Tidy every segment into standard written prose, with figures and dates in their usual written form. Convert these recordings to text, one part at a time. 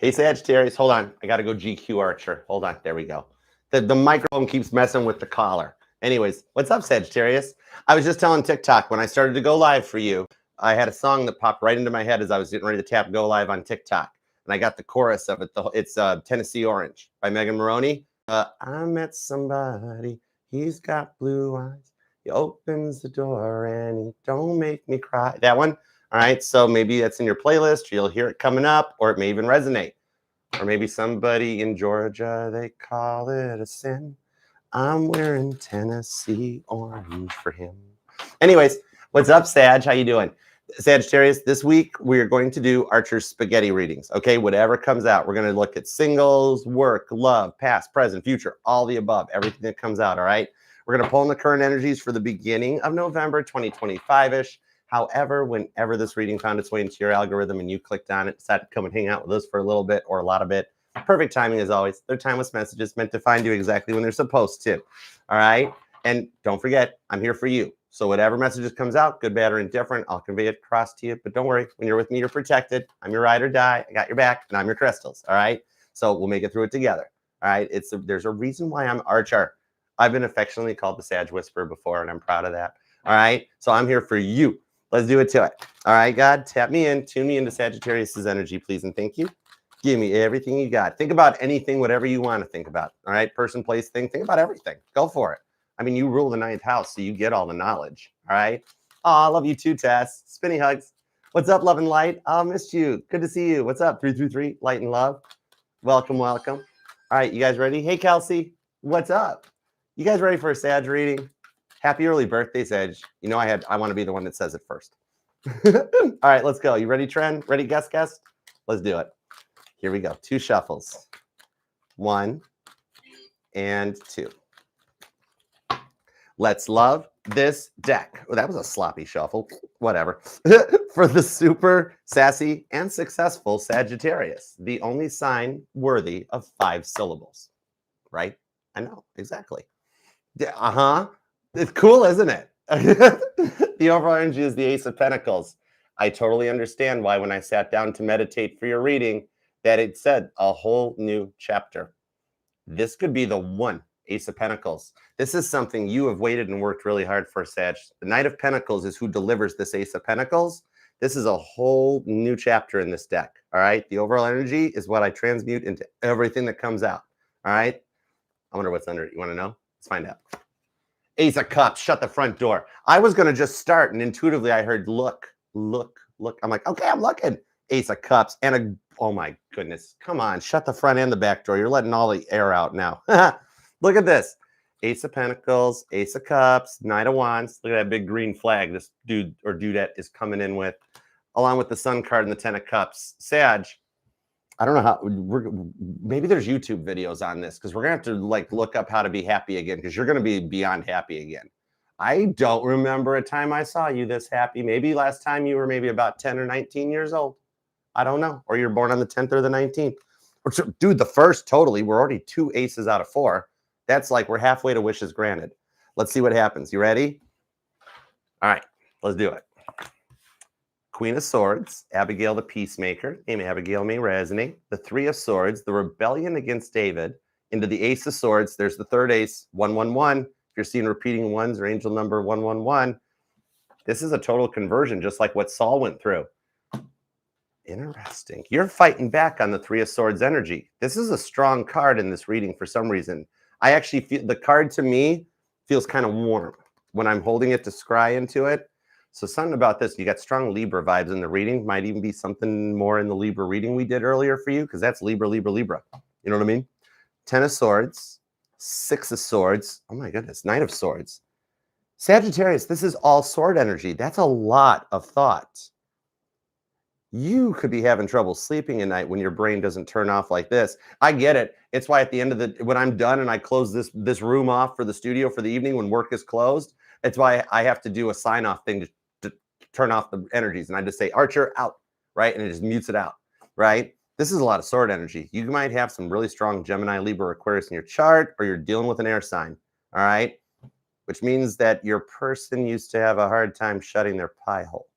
Hey, Sagittarius, hold on. I got to go GQ Archer. Hold on. There we go. The microphone keeps messing with the collar. Anyways, what's up, Sagittarius? I was just telling TikTok when I started to go live for you, I had a song that popped right into my head as I was getting ready to tap go live on TikTok. And I got the chorus of it. It's Tennessee Orange by Megan Maroney. I met somebody. He's got blue eyes. He opens the door and he don't make me cry. That one. All right. So maybe that's in your playlist. You'll hear it coming up, or it may even resonate. Or maybe somebody in Georgia, they call it a sin. I'm wearing Tennessee Orange for him. Anyways, what's up, Sag? How you doing? Sagittarius, this week we're going to do Archer's spaghetti readings. Okay, whatever comes out. We're going to look at singles, work, love, past, present, future, all the above, everything that comes out, all right? We're going to pull in the current energies for the beginning of November 2025-ish. However, whenever this reading found its way into your algorithm and you clicked on it, decided to come and hang out with us for a little bit or a lot of it, perfect timing as always. They're timeless messages meant to find you exactly when they're supposed to. All right. And don't forget, I'm here for you. So whatever messages comes out, good, bad, or indifferent, I'll convey it across to you. But don't worry, when you're with me, you're protected. I'm your ride or die. I got your back, and I'm your crystals. All right. So we'll make it through it together. All right. There's a reason why I'm Archer. I've been affectionately called the Sag Whisperer before, and I'm proud of that. All right. So I'm here for you. Let's do it to it. All right, God, tap me in, tune me into Sagittarius's energy, please, and thank you. Give me everything you got. Think about anything, whatever you want to think about. All right, person, place, thing. Think about everything. Go for it. I mean, you rule the 9th house, so you get all the knowledge. All right. Oh, I love you too, Tess. Spinny hugs. What's up, love and light? Oh, missed you. Good to see you. What's up, 333, light and love? Welcome, welcome. All right, you guys ready? Hey, Kelsey. What's up? You guys ready for a Sag reading? Happy early birthday, Sag. You know I want to be the one that says it first. All right, let's go. You ready, Trent? Ready, guest? Let's do it. Here we go. 2 shuffles. 1 and 2. Let's love this deck. Oh, that was a sloppy shuffle. Whatever. For the super sassy and successful Sagittarius, the only sign worthy of 5 syllables. Right? I know, exactly. It's cool, isn't it? The overall energy is the Ace of Pentacles. I totally understand why when I sat down to meditate for your reading that it said a whole new chapter. This could be the one, Ace of Pentacles. This is something you have waited and worked really hard for, Sag. The Knight of Pentacles is who delivers this Ace of Pentacles. This is a whole new chapter in this deck, all right? The overall energy is what I transmute into everything that comes out, all right? I wonder what's under it. You want to know? Let's find out. Ace of Cups, shut the front door. I was going to just start, and intuitively I heard, look. I'm like, okay, I'm looking. Ace of Cups and oh my goodness. Come on, shut the front and the back door. You're letting all the air out now. Look at this. Ace of Pentacles, Ace of Cups, Knight of Wands. Look at that big green flag this dude or dudette is coming in with, along with the Sun card and the 10 of Cups. Sag, I don't know how maybe there's YouTube videos on this because we're gonna have to like look up how to be happy again because you're gonna be beyond happy again. I don't remember a time I saw you this happy. Maybe last time you were maybe about 10 or 19 years old. I don't know. Or you're born on the 10th or the 19th. Dude, the first totally. We're already 2 aces out of 4. That's like we're halfway to wishes granted. Let's see what happens. You ready? All right, let's do it. Queen of Swords, Abigail the Peacemaker. Name Abigail may resonate. The 3 of Swords, the rebellion against David. Into the Ace of Swords, there's the 3rd ace, 111. If you're seeing repeating ones or angel number 111, this is a total conversion, just like what Saul went through. Interesting. You're fighting back on the 3 of Swords energy. This is a strong card in this reading for some reason. I actually feel the card to me feels kind of warm when I'm holding it to scry into it. So something about this, you got strong Libra vibes in the reading. Might even be something more in the Libra reading we did earlier for you, because that's Libra. You know what I mean? 10 of Swords, 6 of Swords. Oh my goodness, 9 of Swords. Sagittarius, this is all sword energy. That's a lot of thought. You could be having trouble sleeping at night when your brain doesn't turn off like this. I get it. It's why at the end of when I'm done and I close this room off for the studio for the evening when work is closed, it's why I have to do a sign-off thing to turn off the energies. And I just say, Archer, out, right? And it just mutes it out, right? This is a lot of sword energy. You might have some really strong Gemini, Libra, Aquarius in your chart, or you're dealing with an air sign, all right? Which means that your person used to have a hard time shutting their pie hole.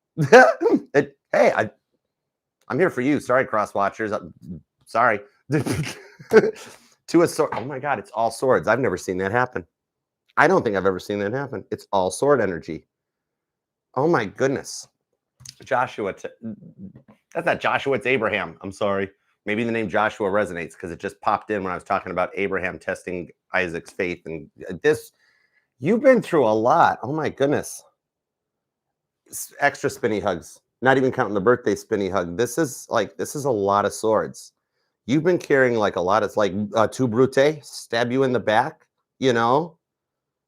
Hey, I'm here for you. Sorry, cross watchers. Sorry. Two of swords. Oh my God, it's all swords. I've never seen that happen. I don't think I've ever seen that happen. It's all sword energy. Oh my goodness. Joshua. That's not Joshua, it's Abraham. I'm sorry. Maybe the name Joshua resonates because it just popped in when I was talking about Abraham testing Isaac's faith. And this, you've been through a lot. Oh my goodness. Extra spinny hugs. Not even counting the birthday spinny hug. This is a lot of swords. You've been carrying like a lot. It's like tu brute, stab you in the back, you know?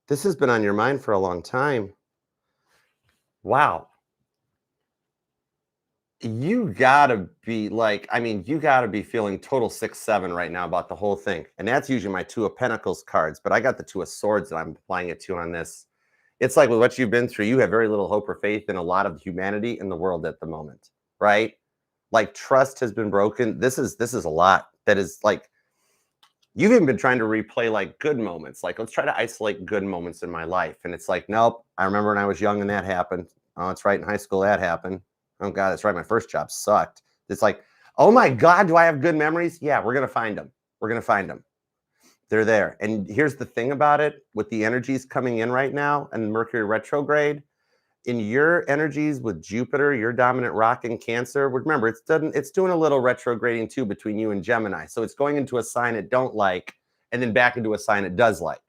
This has been on your mind for a long time. Wow. You gotta be like, I mean, you gotta be feeling total 6-7 right now about the whole thing. And that's usually my Two of Pentacles cards, but I got the Two of Swords that I'm applying it to on this. It's like with what you've been through, you have very little hope or faith in a lot of humanity in the world at the moment, right? Like trust has been broken. This is a lot that is like, you've even been trying to replay like good moments. Like, let's try to isolate good moments in my life. And it's like, nope, I remember when I was young and that happened. Oh, it's right, in high school that happened. Oh God, that's right, my first job sucked. It's like, oh my God, do I have good memories? Yeah, we're gonna find them. We're gonna find them. They're there. And here's the thing about it, with the energies coming in right now and Mercury retrograde, in your energies with Jupiter, your dominant rock in Cancer, remember, it's doing a little retrograding too between you and Gemini. So it's going into a sign it don't like and then back into a sign it does like.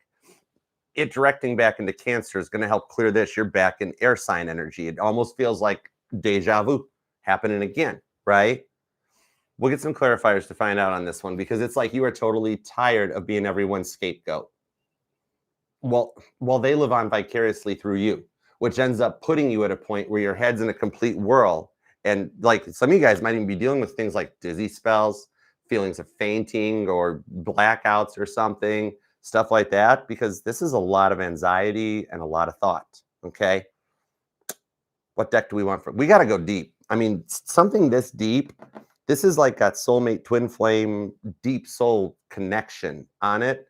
It directing back into Cancer is going to help clear this. You're back in air sign energy. It almost feels like deja vu happening again, right? We'll get some clarifiers to find out on this one because it's like you are totally tired of being everyone's scapegoat. Well, they live on vicariously through you, which ends up putting you at a point where your head's in a complete whirl. And like some of you guys might even be dealing with things like dizzy spells, feelings of fainting or blackouts or something, stuff like that, because this is a lot of anxiety and a lot of thought. Okay. What deck do we want for? We got to go deep. I mean, something this deep, this is like got soulmate, twin flame, deep soul connection on it.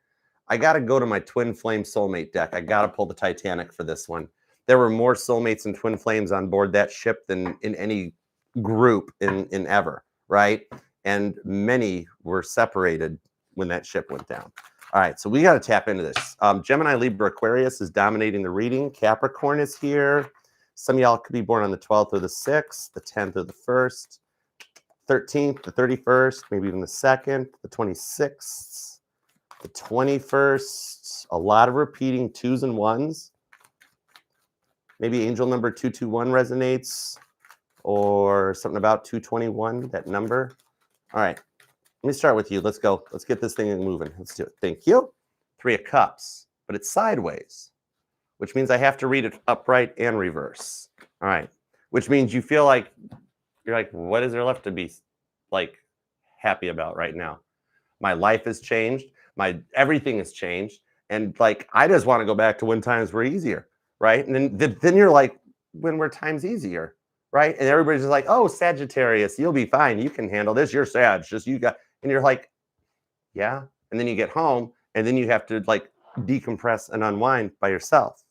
I got to go to my twin flame soulmate deck. I got to pull the Titanic for this one. There were more soulmates and twin flames on board that ship than in any group in ever, right? And many were separated when that ship went down. All right, so we got to tap into this. Gemini, Libra, Aquarius is dominating the reading. Capricorn is here. Some of y'all could be born on the 12th or the 6th, the 10th or the 1st, 13th, the 31st, maybe even the 2nd, the 26th, the 21st. A lot of repeating 2s and 1s. Maybe angel number 221 resonates or something about 221, that number. All right, let me start with you. Let's go. Let's get this thing moving. Let's do it. Thank you. 3 of Cups, but it's sideways, which means I have to read it upright and reverse. All right, which means you feel like, you're like, what is there left to be like happy about right now? My life has changed. Everything has changed. And like, I just want to go back to when times were easier, right? And then you're like, when were times easier, right? And everybody's just like, oh, Sagittarius, you'll be fine. You can handle this. You're Sag. Just you got, and you're like, yeah. And then you get home and then you have to like decompress and unwind by yourself.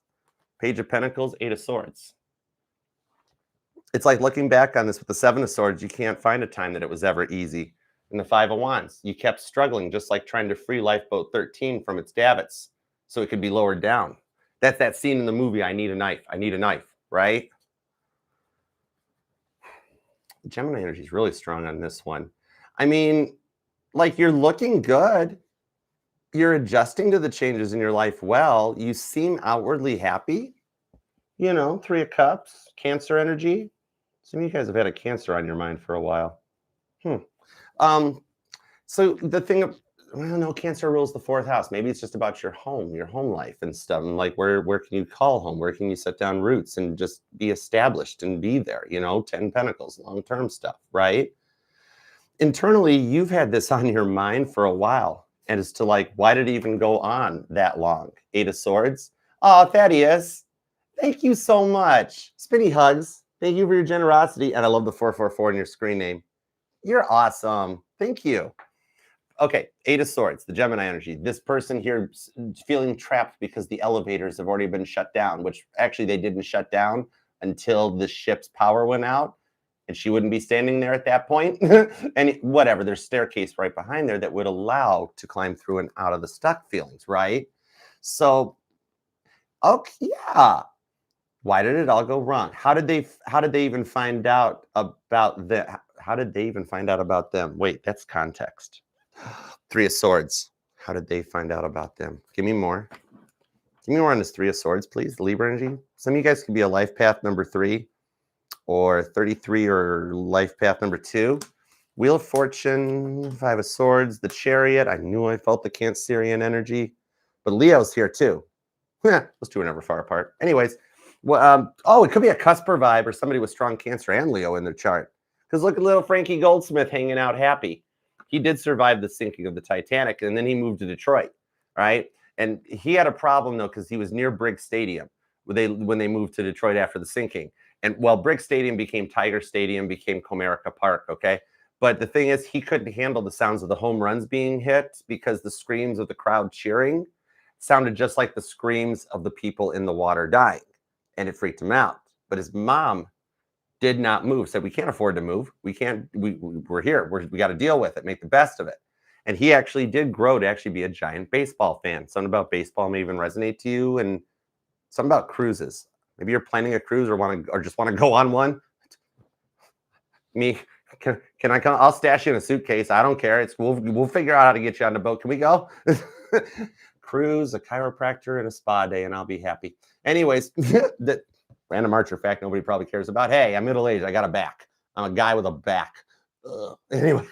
Page of Pentacles, 8 of Swords. It's like looking back on this with the 7 of Swords, you can't find a time that it was ever easy. And the 5 of Wands, you kept struggling, just like trying to free Lifeboat 13 from its davits so it could be lowered down. That's that scene in the movie, I Need a Knife. I need a knife, right? Gemini energy is really strong on this one. I mean, like you're looking good. You're adjusting to the changes in your life well. You seem outwardly happy. You know, 3 of Cups, Cancer energy. Some of you guys have had a Cancer on your mind for a while. So the thing of, well, no, Cancer rules the 4th house. Maybe it's just about your home life and stuff. And like, where can you call home? Where can you set down roots and just be established and be there? You know, 10 Pentacles, long-term stuff, right? Internally, you've had this on your mind for a while. And as to like, why did it even go on that long? 8 of Swords. Oh, Thaddeus, thank you so much. Spinny hugs. Thank you for your generosity. And I love the 444 in your screen name. You're awesome. Thank you. Okay, 8 of Swords, the Gemini energy. This person here feeling trapped because the elevators have already been shut down, which actually they didn't shut down until the ship's power went out. and she wouldn't be standing there at that point. And whatever, there's staircase right behind there that would allow to climb through and out of the stuck feelings, right? So, okay, yeah. Why did it all go wrong? How did they even find out about the how did they even find out about them? Wait, that's context. Three of Swords. How did they find out about them? Give me more. Give me more on this Three of Swords, please. Libra energy. Some of you guys could be a life path number 3 or 33 or life path number 2. Wheel of Fortune, Five of Swords, the Chariot. I knew I felt the Cancerian energy. But Leo's here too. Those two are never far apart. Anyways, well, it could be a Cusper vibe or somebody with strong Cancer and Leo in their chart. Because look at little Frankie Goldsmith hanging out happy. He did survive the sinking of the Titanic, and then he moved to Detroit, right? And he had a problem, though, because he was near Briggs Stadium when they moved to Detroit after the sinking. And well, Briggs Stadium became Tiger Stadium, became Comerica Park, okay? But the thing is, he couldn't handle the sounds of the home runs being hit because the screams of the crowd cheering sounded just like the screams of the people in the water dying. And it freaked him out. But his mom did not move, said, we can't afford to move. We can't, we're here. We got to deal with it, make the best of it. And he actually did grow to actually be a giant baseball fan. Something about baseball may even resonate to you, and something about cruises. Maybe you're planning a cruise or just want to go on one. Me, can I come? I'll stash you in a suitcase. I don't care. We'll figure out how to get you on the boat. Can we go? Cruise, a chiropractor, and a spa day, and I'll be happy. Anyways, that random Archer fact nobody probably cares about. Hey, I'm middle-aged. I got a back. I'm a guy with a back. Anyway,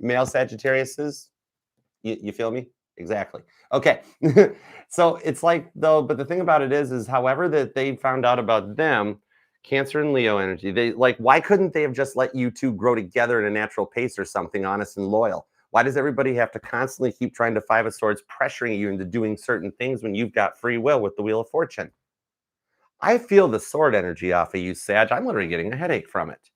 male Sagittariuses, you feel me? Exactly. Okay. So it's like, though, but the thing about it is however that they found out about them, Cancer and Leo energy, they like, why couldn't they have just let you two grow together in a natural pace or something, honest and loyal? Why does everybody have to constantly keep trying to Five of Swords, pressuring you into doing certain things when you've got free will with the Wheel of Fortune? I feel the sword energy off of you, Sag. I'm literally getting a headache from it.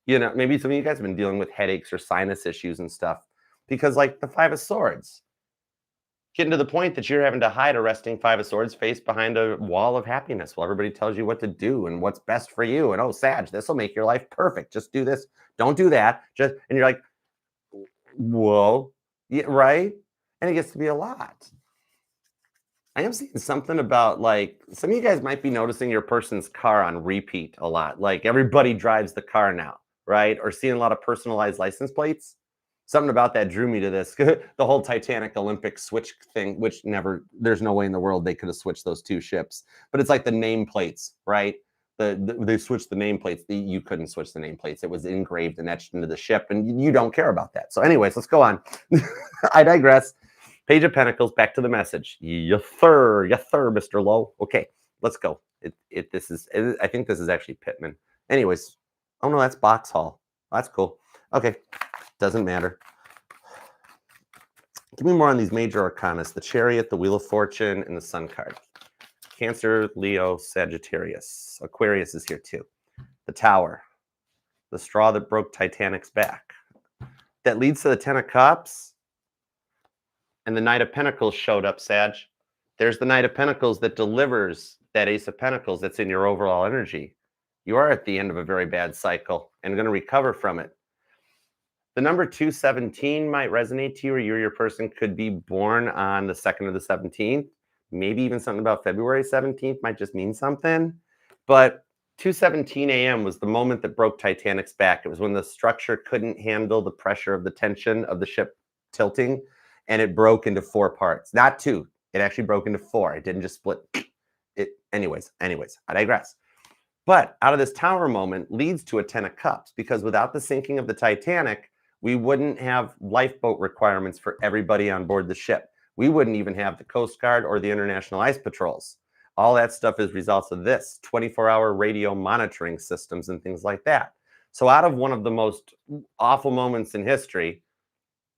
You know, maybe some of you guys have been dealing with headaches or sinus issues and stuff because, like, the Five of Swords, getting to the point that you're having to hide a resting Five of Swords face behind a wall of happiness while everybody tells you what to do and what's best for you. And, oh, Sag, this will make your life perfect. Just do this. Don't do that. And you're like, whoa, yeah, right? And it gets to be a lot. I am seeing something about, like, some of you guys might be noticing your person's car on repeat a lot. Like, everybody drives the car now, right? Or seeing a lot of personalized license plates. Something about that drew me to this. The whole Titanic Olympic switch thing, which there's no way in the world they could have switched those two ships. But it's like the nameplates, right? They switched the nameplates. You couldn't switch the nameplates. It was engraved and etched into the ship, and you don't care about that. So anyways, let's go on. I digress. Page of Pentacles, back to the message. Yes, sir, Mr. Lowe. Okay, let's go. I think this is actually Pittman. Anyways, oh no, that's Boxhall. That's cool. Okay, doesn't matter. Give me more on these major arcanas: the Chariot, the Wheel of Fortune, and the Sun card. Cancer, Leo, Sagittarius. Aquarius is here too. The Tower, the straw that broke Titanic's back. That leads to the Ten of Cups. And the Knight of Pentacles showed up, Sag. There's the Knight of Pentacles that delivers that Ace of Pentacles that's in your overall energy. You are at the end of a very bad cycle and going to recover from it. The number 217 might resonate to you, or you or your person could be born on the 2nd of the 17th. Maybe even something about February 17th might just mean something. But 2:17 a.m. was the moment that broke Titanic's back. It was when the structure couldn't handle the pressure of the tension of the ship tilting, and it broke into 4 parts. Not 2. It actually broke into 4. It didn't just split. Anyways, I digress. But out of this Tower moment leads to a 10 of Cups, because without the sinking of the Titanic, we wouldn't have lifeboat requirements for everybody on board the ship. We wouldn't even have the Coast Guard or the International Ice Patrols. All that stuff is results of this 24-hour radio monitoring systems and things like that. So out of one of the most awful moments in history,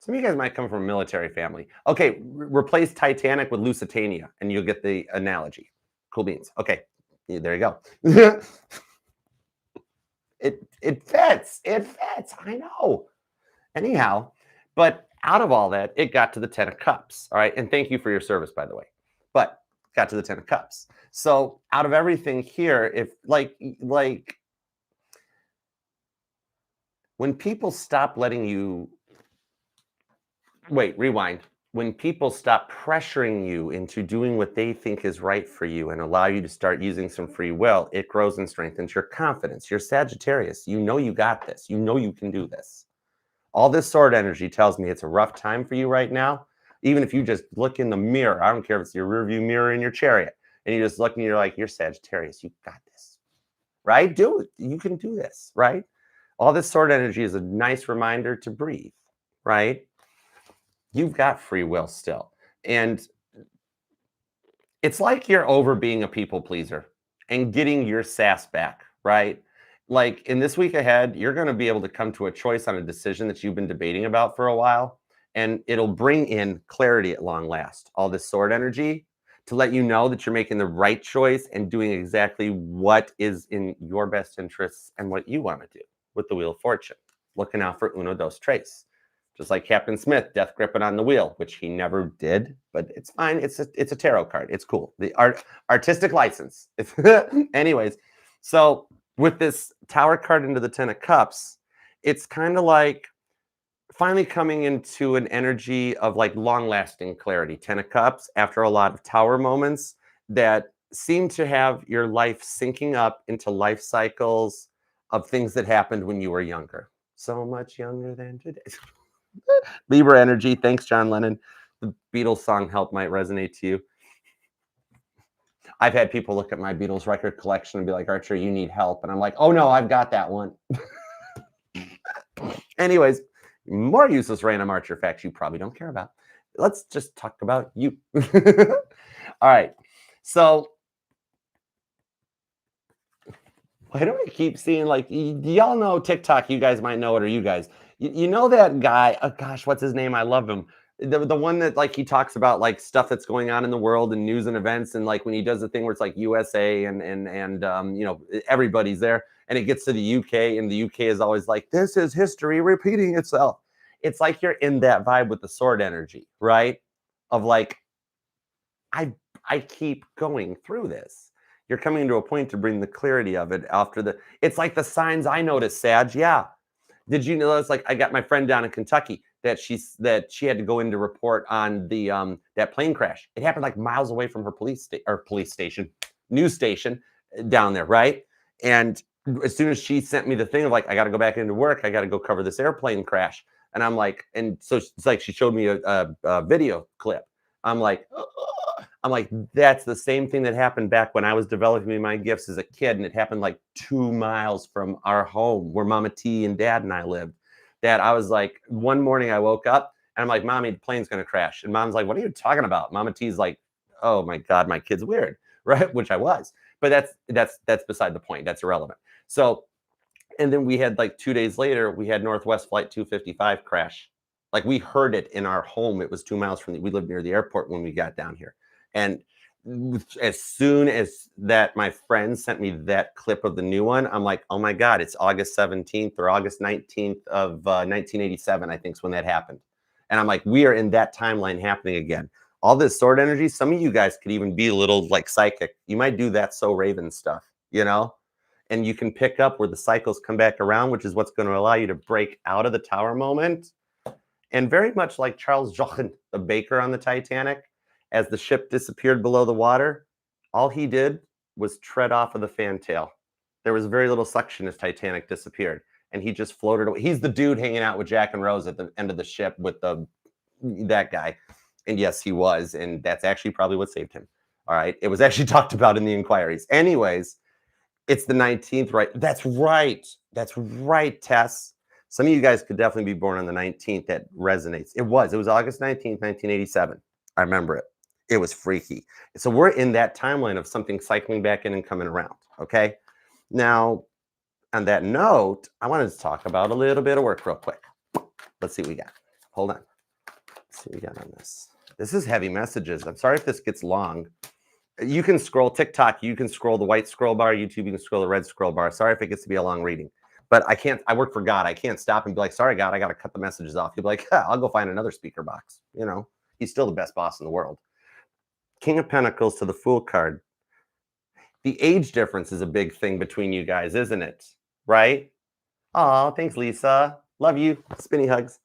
some of you guys might come from a military family. Okay, replace Titanic with Lusitania, and you'll get the analogy. Cool beans. Okay, there you go. It fits. It fits. I know. Anyhow, but out of all that, it got to the 10 of Cups. All right, and thank you for your service, by the way. But got to the 10 of Cups. So out of everything here, if like When people stop letting you, wait, rewind. When people stop pressuring you into doing what they think is right for you and allow you to start using some free will, it grows and strengthens your confidence. You're Sagittarius. You know you got this. You know you can do this. All this sword energy tells me it's a rough time for you right now. Even if you just look in the mirror, I don't care if it's your rearview mirror in your chariot, and you just look and you're like, you're Sagittarius. You got this, right? Do it. You can do this, right? All this sword energy is a nice reminder to breathe, right? You've got free will still. And it's like you're over being a people pleaser and getting your sass back, right? Like in this week ahead, you're going to be able to come to a choice on a decision that you've been debating about for a while, and it'll bring in clarity at long last. All this sword energy to let you know that you're making the right choice and doing exactly what is in your best interests and what you want to do with the Wheel of Fortune. Looking out for uno, dos, tres. Just like Captain Smith, death gripping on the wheel, which he never did, but it's fine. It's a tarot card. It's cool. The artistic license. Anyways, so with this Tower card into the Ten of Cups, it's kind of like finally coming into an energy of like long-lasting clarity. Ten of Cups after a lot of Tower moments that seem to have your life syncing up into life cycles of things that happened when you were younger. So much younger than today. Libra energy. Thanks, John Lennon. The Beatles song Help might resonate to you. I've had people look at my Beatles record collection and be like, Archer, you need help. And I'm like, oh no, I've got that one. Anyways, more useless random Archer facts you probably don't care about. Let's just talk about you. All right. So why do I keep seeing like, y'all know TikTok, you guys might know it, or you guys, you know that guy, oh gosh, what's his name? I love him. The one that like he talks about like stuff that's going on in the world and news and events, and like when he does the thing where it's like USA and you know, everybody's there, and it gets to the UK, and the UK is always like, this is history repeating itself. It's like you're in that vibe with the sword energy, right? Of like, I keep going through this. You're coming to a point to bring the clarity of it after the, it's like the signs I noticed, Sag. Yeah. Did you notice, like, I got my friend down in Kentucky that she had to go in to report on the that plane crash. It happened like miles away from her police station, news station down there, right? And as soon as she sent me the thing of like, I got to go back into work, I got to go cover this airplane crash, and I'm like, and so it's like she showed me a video clip. I'm like, that's the same thing that happened back when I was developing my gifts as a kid, and it happened like 2 miles from our home where Mama T and Dad and I lived. That I was like, one morning I woke up and I'm like, Mommy, the plane's gonna crash. And Mom's like, what are you talking about? Mama T's like, oh my God, my kid's weird, right? Which I was, but that's beside the point. That's irrelevant. So, and then we had like 2 days later, we had Northwest Flight 255 crash. Like we heard it in our home. It was 2 miles from we lived near the airport when we got down here. And as soon as that, my friend sent me that clip of the new one, I'm like, oh my God, it's August 17th or August 19th of 1987, I think is when that happened. And I'm like, we are in that timeline happening again. All this sword energy, some of you guys could even be a little like psychic. You might do that So Raven stuff, you know? And you can pick up where the cycles come back around, which is what's going to allow you to break out of the tower moment. And very much like Charles Jochen, the baker on the Titanic, as the ship disappeared below the water, all he did was tread off of the fantail. There was very little suction as Titanic disappeared, and he just floated away. He's the dude hanging out with Jack and Rose at the end of the ship with that guy. And yes, he was, and that's actually probably what saved him. All right. It was actually talked about in the inquiries. Anyways, it's the 19th, right? That's right. That's right, Tess. Some of you guys could definitely be born on the 19th. That resonates. It was August 19th, 1987. I remember it. It was freaky. So we're in that timeline of something cycling back in and coming around, okay? Now, on that note, I wanted to talk about a little bit of work real quick. Let's see what we got. Hold on. Let's see what we got on this. This is heavy messages. I'm sorry if this gets long. You can scroll TikTok. You can scroll the white scroll bar. YouTube, you can scroll the red scroll bar. Sorry if it gets to be a long reading. But I can't, I work for God. I can't stop and be like, sorry, God, I got to cut the messages off. You'll be like, I'll go find another speaker box. You know, he's still the best boss in the world. King of Pentacles to the Fool card. The age difference is a big thing between you guys, isn't it? Right? Oh, thanks, Lisa. Love you. Spinny hugs.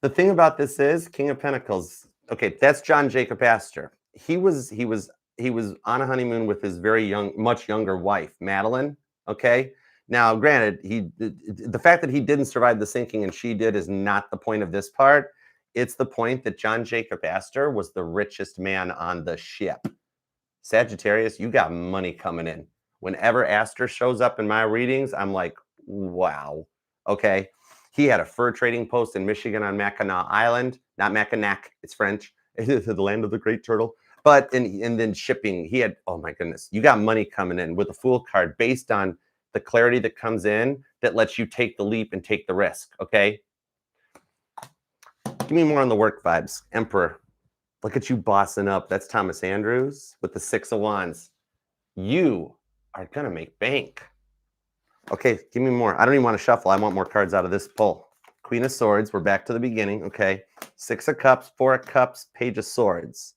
The thing about this is King of Pentacles. Okay, that's John Jacob Astor. He was on a honeymoon with his very young, much younger wife, Madeline. Okay. Now, granted, the fact that he didn't survive the sinking and she did is not the point of this part. It's the point that John Jacob Astor was the richest man on the ship. Sagittarius, you got money coming in. Whenever Astor shows up in my readings, I'm like, wow. Okay. He had a fur trading post in Michigan on Mackinac Island, not Mackinac, it's French, the land of the great turtle. But and then shipping, he had, oh my goodness, you got money coming in with a Fool card based on the clarity that comes in that lets you take the leap and take the risk. Okay. Give me more on the work vibes. Emperor. Look at you bossing up. That's Thomas Andrews with the 6 of Wands. You are going to make bank. Okay, give me more. I don't even want to shuffle. I want more cards out of this pull. Queen of Swords. We're back to the beginning. Okay. 6 of Cups, 4 of Cups, Page of Swords.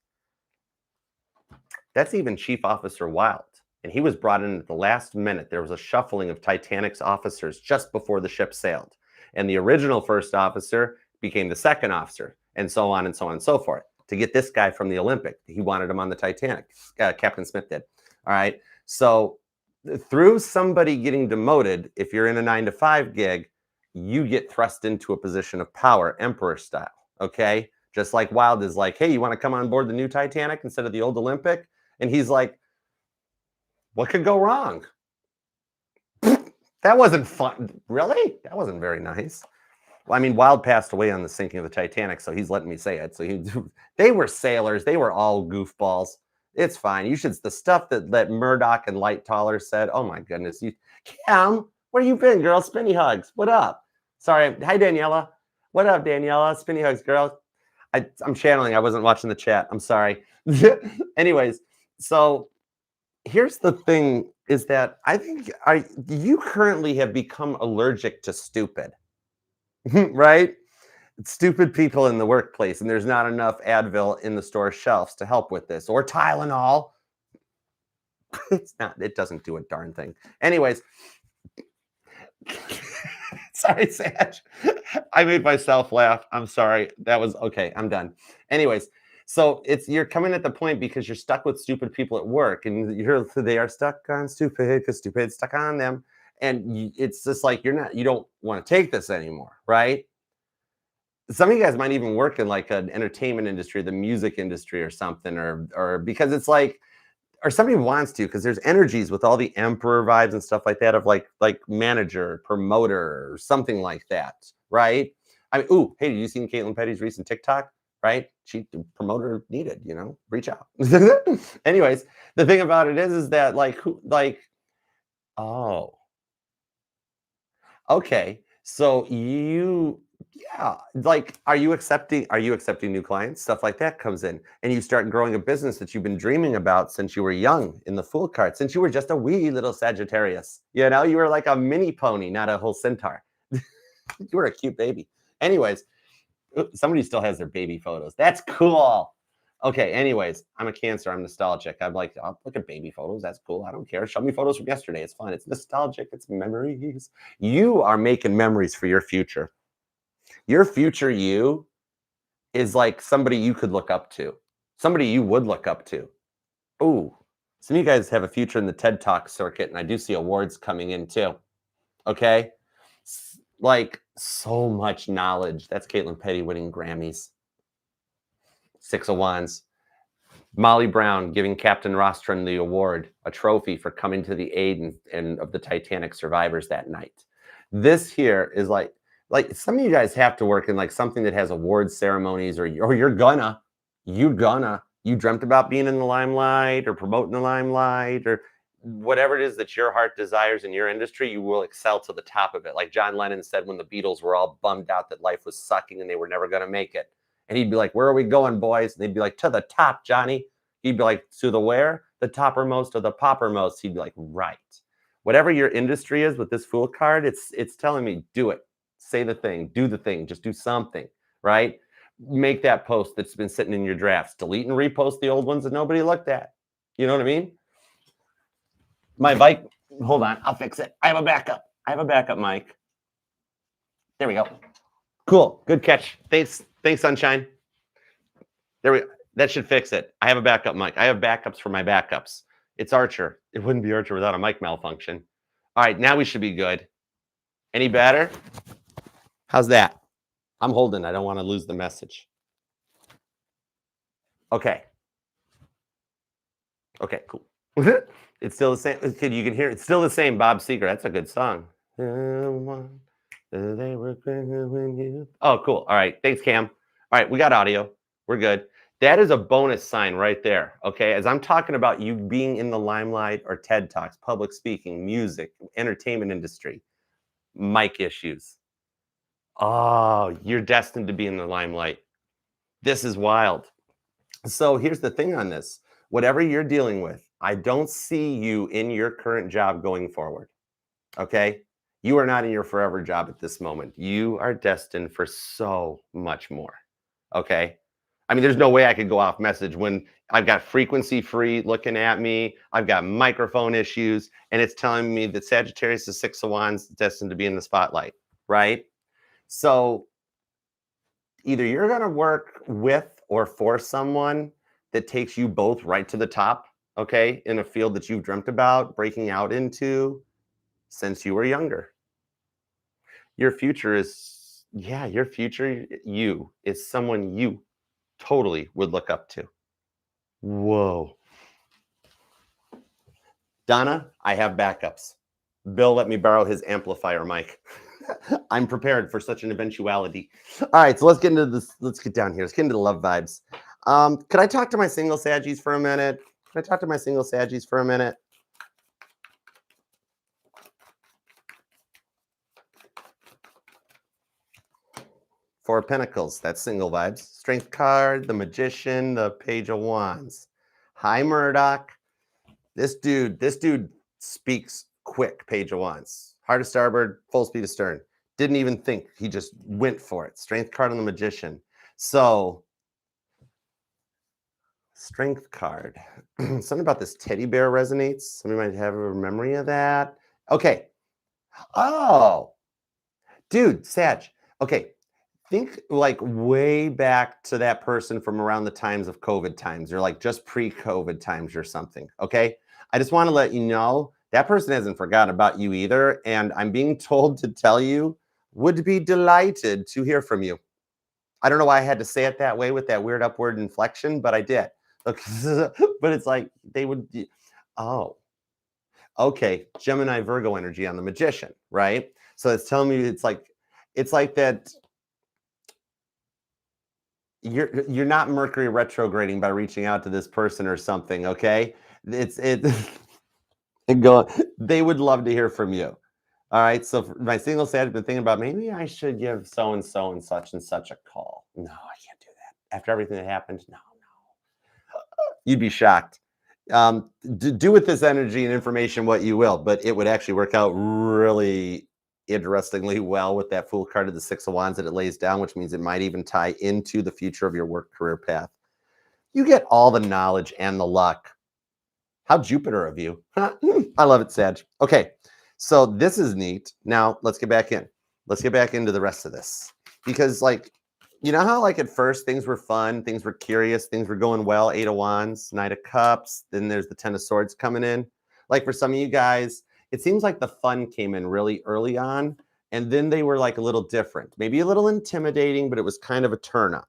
That's even Chief Officer Wilde. And he was brought in at the last minute. There was a shuffling of Titanic's officers just before the ship sailed. And the original first officer became the second officer, and so on and so on and so forth. To get this guy from the Olympic. He wanted him on the Titanic. Captain Smith did. All right. So through somebody getting demoted, if you're in a 9-to-5 gig, you get thrust into a position of power, Emperor style. Okay. Just like Wilde is like, hey, you want to come on board the new Titanic instead of the old Olympic? And he's like, what could go wrong? That wasn't fun. Really? That wasn't very nice. Well, I mean, Wilde passed away on the sinking of the Titanic, so he's letting me say it. So they were sailors. They were all goofballs. It's fine. You should, the stuff that Murdoch and Lightoller said, oh my goodness. Cam, where you been, girl? Spinny hugs. What up? Sorry. Hi, Daniela. What up, Daniela? Spinny hugs, girl. I'm channeling. I wasn't watching the chat. I'm sorry. Anyways, so here's the thing is that I think you currently have become allergic to stupid. Right? Stupid people in the workplace, and there's not enough Advil in the store shelves to help with this, or Tylenol. It's not, it doesn't do a darn thing. Anyways, sorry, Sag. I made myself laugh. I'm sorry. That was okay. I'm done. Anyways, so you're coming at the point because you're stuck with stupid people at work, and they are stuck on stupid because stupid stuck on them. And it's just like you don't want to take this anymore, right? Some of you guys might even work in like an entertainment industry, the music industry or something, or because it's like, or somebody wants to, because there's energies with all the Emperor vibes and stuff like that of like manager, promoter, or something like that, right? I mean, ooh, hey, did you see Caitlin Petty's recent TikTok? Right? She promoter needed, reach out. Anyways, the thing about it is that oh, okay. So are you accepting new clients? Stuff like that comes in, and you start growing a business that you've been dreaming about since you were young in the Fool card, since you were just a wee little Sagittarius. You were like a mini pony, not a whole centaur. You were a cute baby. Anyways, somebody still has their baby photos. That's cool. Okay, anyways, I'm a Cancer. I'm nostalgic. I'm like, I'll look at baby photos. That's cool. I don't care. Show me photos from yesterday. It's fun. It's nostalgic. It's memories. You are making memories for your future. Your future you is like somebody you could look up to. Somebody you would look up to. Ooh, some of you guys have a future in the TED Talk circuit, and I do see awards coming in too. Okay? Like, so much knowledge. That's Caitlin Petty winning Grammys. 6 of Wands. Molly Brown giving Captain Rostron the award, a trophy for coming to the aid and of the Titanic survivors that night. This here is like some of you guys have to work in like something that has award ceremonies, or you dreamt about being in the limelight or promoting the limelight or whatever it is that your heart desires in your industry, you will excel to the top of it. Like John Lennon said when the Beatles were all bummed out that life was sucking and they were never going to make it. And he'd be like, where are we going, boys? And they'd be like, to the top, Johnny. He'd be like, to the where? The toppermost or the poppermost? He'd be like, right. Whatever your industry is with this Fool card, it's telling me, do it. Say the thing, do the thing, just do something, right? Make that post that's been sitting in your drafts. Delete and repost the old ones that nobody looked at. You know what I mean? My bike, hold on, I'll fix it. I have a backup mic. There we go. Cool. Good catch. Thanks, sunshine. There we go. That should fix it. I have a backup mic. I have backups for my backups. It's Archer. It wouldn't be Archer without a mic malfunction. All right, now we should be good. Any better? How's that? I'm holding. I don't want to lose the message. Okay. Okay, cool. It's still the same. You can hear it. It's still the same. Bob Seger. That's a good song. Oh, cool. All right. Thanks, Cam. All right, we got audio. We're good. That is a bonus sign right there. Okay. As I'm talking about you being in the limelight or TED Talks, public speaking, music, entertainment industry, mic issues. Oh, you're destined to be in the limelight. This is wild. So here's the thing on this. Whatever you're dealing with, I don't see you in your current job going forward. Okay. You are not in your forever job at this moment. You are destined for so much more. Okay. I mean, there's no way I could go off message when I've got frequency free looking at me. I've got microphone issues, and it's telling me that Sagittarius is 6 of Wands, destined to be in the spotlight, right? So either you're going to work with or for someone that takes you both right to the top, okay, in a field that you've dreamt about breaking out into since you were younger. Your future is, your future you is someone you totally would look up to. Whoa. Donna, I have backups. Bill let me borrow his amplifier mic. I'm prepared for such an eventuality. All right, so let's get into this. Let's get down here. Let's get into the love vibes. Could I talk to my single Saggies for a minute? Four of Pentacles, that's single vibes. Strength card, the Magician, the Page of Wands. Hi, Murdoch. This dude speaks quick, Page of Wands. Hard to starboard, full speed astern. Didn't even think, he just went for it. Strength card on the Magician. So, Strength card. Something about this teddy bear resonates. Somebody might have a memory of that. Okay. Oh, dude, Sag. Okay. Think like way back to that person from around the times of COVID times, or like just pre-COVID times or something. Okay. I just want to let you know that person hasn't forgotten about you either. And I'm being told to tell you, would be delighted to hear from you. I don't know why I had to say it that way with that weird upward inflection, but I did. But it's like they would. Oh, okay. Gemini Virgo energy on the Magician, right? So it's telling me it's like that. You're not Mercury retrograding by reaching out to this person or something, okay? They would love to hear from you. All right. So for my single Sag, I've been thinking about maybe I should give so and such a call. No, I can't do that. After everything that happened, no. You'd be shocked. Do with this energy and information what you will, but it would actually work out really interestingly well with that Fool card of the 6 of Wands that it lays down, which means it might even tie into the future of your work career path. You get all the knowledge and the luck. How Jupiter of you. I love it, Sag. Okay, so this is neat. Now let's get back in. Let's get back into the rest of this. Because like, you know how like at first things were fun, things were curious, things were going well, 8 of Wands, Knight of Cups, then there's the 10 of Swords coming in. Like for some of you guys, it seems like the fun came in really early on, and then they were like a little different, maybe a little intimidating, but it was kind of a turn on.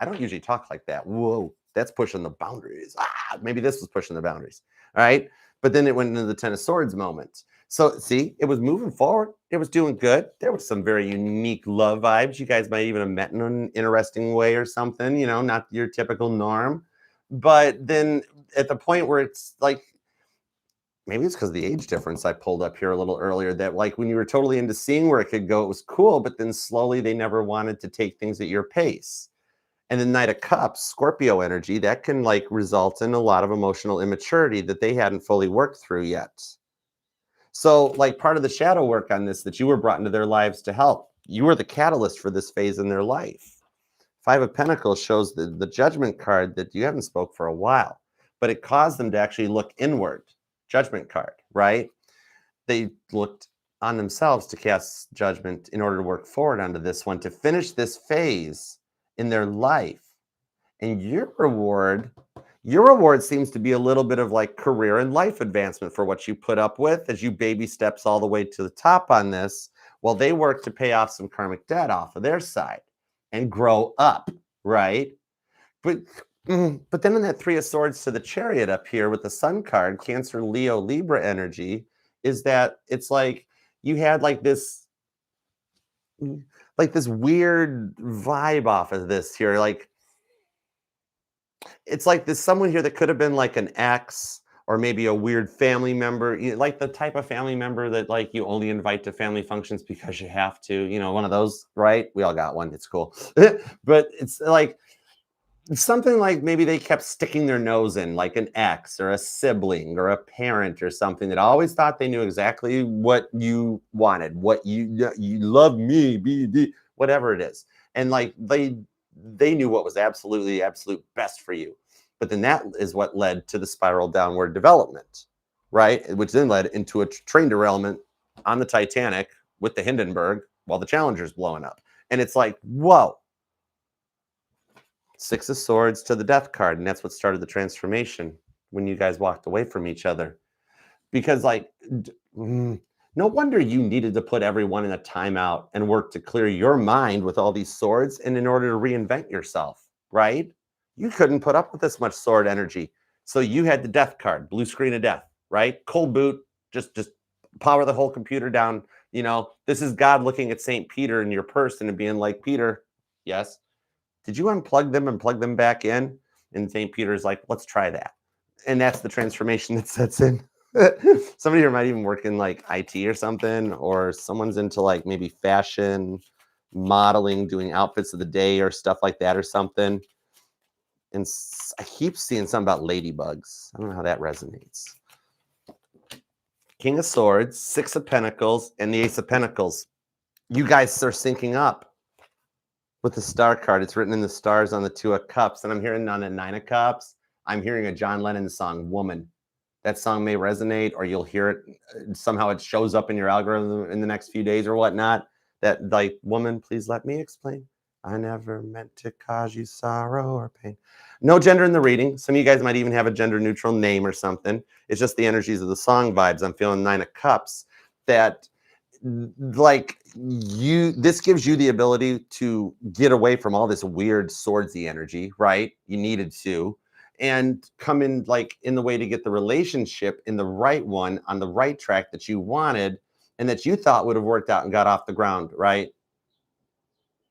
I don't usually talk like that. Whoa, that's pushing the boundaries. Maybe this was pushing the boundaries. All right. But then it went into the 10 of Swords moment. So see, it was moving forward. It was doing good. There was some very unique love vibes. You guys might even have met in an interesting way or something, you know, not your typical norm. But then at the point where it's like, maybe it's because of the age difference I pulled up here a little earlier, that like when you were totally into seeing where it could go, it was cool, but then slowly they never wanted to take things at your pace. And the Knight of Cups, Scorpio energy, that can like result in a lot of emotional immaturity that they hadn't fully worked through yet. So like part of the shadow work on this that you were brought into their lives to help, you were the catalyst for this phase in their life. 5 of Pentacles shows the Judgment card that you haven't spoke for a while, but it caused them to actually look inward. Judgment card, right? They looked on themselves to cast judgment in order to work forward onto this one, to finish this phase in their life. And your reward seems to be a little bit of like career and life advancement for what you put up with as you baby steps all the way to the top on this, while they work to pay off some karmic debt off of their side and grow up, right? But then in that Three of Swords to the Chariot up here with the Sun card, Cancer, Leo, Libra energy, is that it's like you had like this weird vibe off of this here. Like, it's like there's someone here that could have been like an ex or maybe a weird family member, like the type of family member that like you only invite to family functions because you have to, one of those, right? We all got one. It's cool. But it's like something like maybe they kept sticking their nose in, like an ex or a sibling or a parent or something that always thought they knew exactly what you wanted, what you love me, whatever it is. And like they knew what was absolute best for you. But then that is what led to the spiral downward development, right? Which then led into a train derailment on the Titanic with the Hindenburg while the Challenger's blowing up. And it's like, whoa. Six of Swords to the Death card. And that's what started the transformation when you guys walked away from each other. Because like, no wonder you needed to put everyone in a timeout and work to clear your mind with all these swords and in order to reinvent yourself, right? You couldn't put up with this much sword energy. So you had the Death card, blue screen of death, right? Cold boot, just power the whole computer down. This is God looking at St. Peter in your person and being like, Peter, yes. Did you unplug them and plug them back in? And St. Peter's like, let's try that. And that's the transformation that sets in. Somebody here might even work in like IT or something, or someone's into like maybe fashion, modeling, doing outfits of the day or stuff like that or something. And I keep seeing something about ladybugs. I don't know how that resonates. King of Swords, Six of Pentacles, and the Ace of Pentacles. You guys are syncing up. With the Star card, it's written in the stars on the Two of Cups, and I'm hearing on the Nine of Cups, I'm hearing a John Lennon song, Woman. That song may resonate, or you'll hear it, somehow it shows up in your algorithm in the next few days or whatnot, that like, woman, please let me explain. I never meant to cause you sorrow or pain. No gender in the reading. Some of you guys might even have a gender neutral name or something. It's just the energies of the song vibes. I'm feeling Nine of Cups, that like this gives you the ability to get away from all this weird swordsy energy, right? You needed to, and come in like in the way to get the relationship in the right one on the right track that you wanted and that you thought would have worked out and got off the ground, right?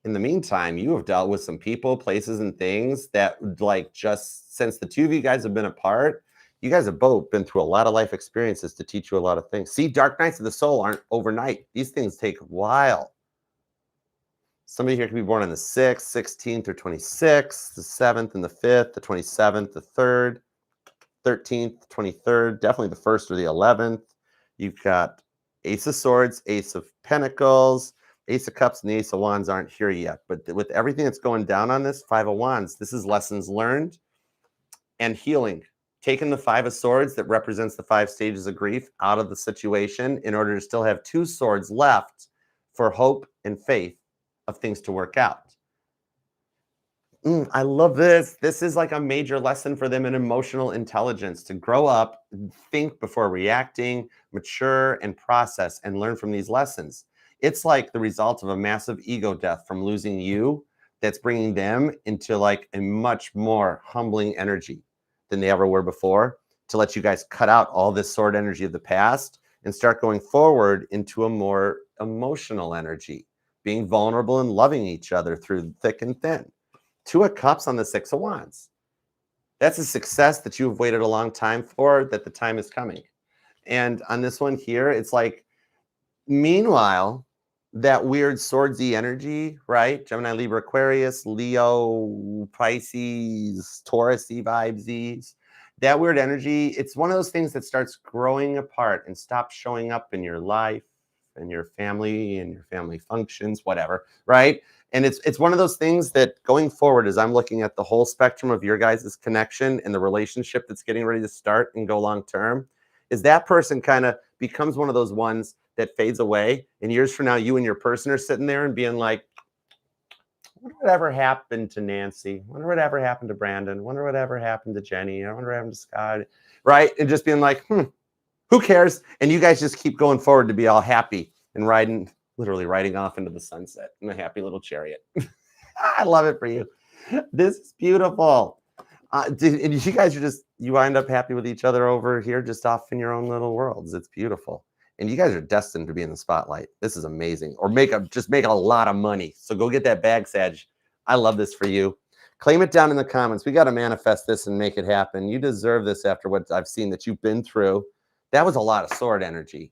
In the meantime, you have dealt with some people, places, and things that like just since the two of you guys have been apart, you guys have both been through a lot of life experiences to teach you a lot of things. See, dark nights of the soul aren't overnight. These things take a while. Somebody here could be born on the 6th, 16th, or 26th, the 7th and the 5th, the 27th, the 3rd, 13th, 23rd, definitely the 1st or the 11th. You've got Ace of Swords, Ace of Pentacles, Ace of Cups, and the Ace of Wands aren't here yet. But with everything that's going down on this, Five of Wands, this is lessons learned and healing. Taking the Five of Swords that represents the 5 stages of grief out of the situation in order to still have 2 swords left for hope and faith of things to work out. I love this. This is like a major lesson for them in emotional intelligence, to grow up, think before reacting, mature and process and learn from these lessons. It's like the result of a massive ego death from losing you that's bringing them into like a much more humbling energy than they ever were before, to let you guys cut out all this sword energy of the past and start going forward into a more emotional energy, being vulnerable and loving each other through thick and thin. Two of Cups on the Six of Wands. That's a success that you have waited a long time for, that the time is coming. And on this one here, it's like, meanwhile, that weird swordsy energy, right? Gemini, Libra, Aquarius, Leo, Pisces, Taurus-y vibes, that weird energy, it's one of those things that starts growing apart and stops showing up in your life and your family functions, whatever, right? And it's one of those things that going forward, as I'm looking at the whole spectrum of your guys' connection and the relationship that's getting ready to start and go long term, is that person kind of becomes one of those ones that fades away. And years from now, you and your person are sitting there and being like, wonder whatever happened to Nancy. Wonder whatever happened to Brandon. Wonder whatever happened to Jenny. I wonder what happened to Scott. Right? And just being like, who cares? And you guys just keep going forward to be all happy and literally riding off into the sunset in a happy little chariot. I love it for you. This is beautiful. And you guys are you wind up happy with each other over here, just off in your own little worlds. It's beautiful. And you guys are destined to be in the spotlight. This is amazing. Or just make a lot of money. So go get that bag, Sag. I love this for you. Claim it down in the comments. We got to manifest this and make it happen. You deserve this after what I've seen that you've been through. That was a lot of sword energy.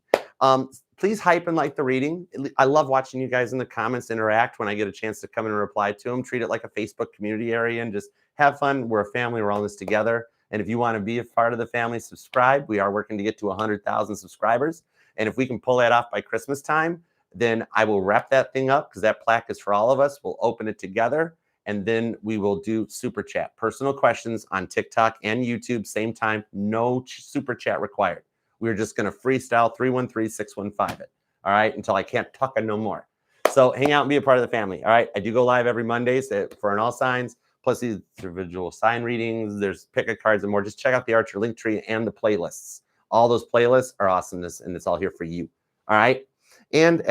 Please hype and like the reading. I love watching you guys in the comments interact when I get a chance to come in and reply to them. Treat it like a Facebook community area and just have fun. We're a family. We're all in this together. And if you want to be a part of the family, subscribe. We are working to get to 100,000 subscribers. And if we can pull that off by Christmas time, then I will wrap that thing up because that plaque is for all of us. We'll open it together. And then we will do super chat, personal questions on TikTok and YouTube, same time, no super chat required. We're just going to freestyle 313-615 it. All right. Until I can't talk no more. So hang out and be a part of the family. All right. I do go live every Monday for an all signs, plus these individual sign readings. There's pick a cards and more. Just check out the Archer Linktree and the playlists. All those playlists are awesomeness and it's all here for you. All right. And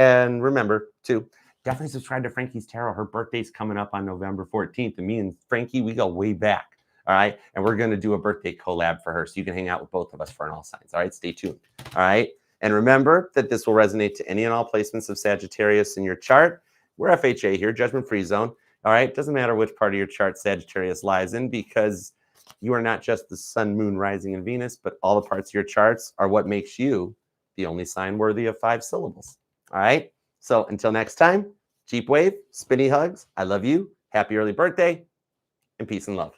remember too, definitely subscribe to Frankie's Tarot. Her birthday's coming up on November 14th. And me and Frankie, we go way back. All right. And we're going to do a birthday collab for her. So you can hang out with both of us for an all signs. All right. Stay tuned. All right. And remember that this will resonate to any and all placements of Sagittarius in your chart. We're FHA here, judgment free zone. All right. Doesn't matter which part of your chart Sagittarius lies in because you are not just the sun, moon, rising, and Venus, but all the parts of your charts are what makes you the only sign worthy of 5 syllables. All right. So until next time, Jeep wave, spinny hugs. I love you. Happy early birthday and peace and love.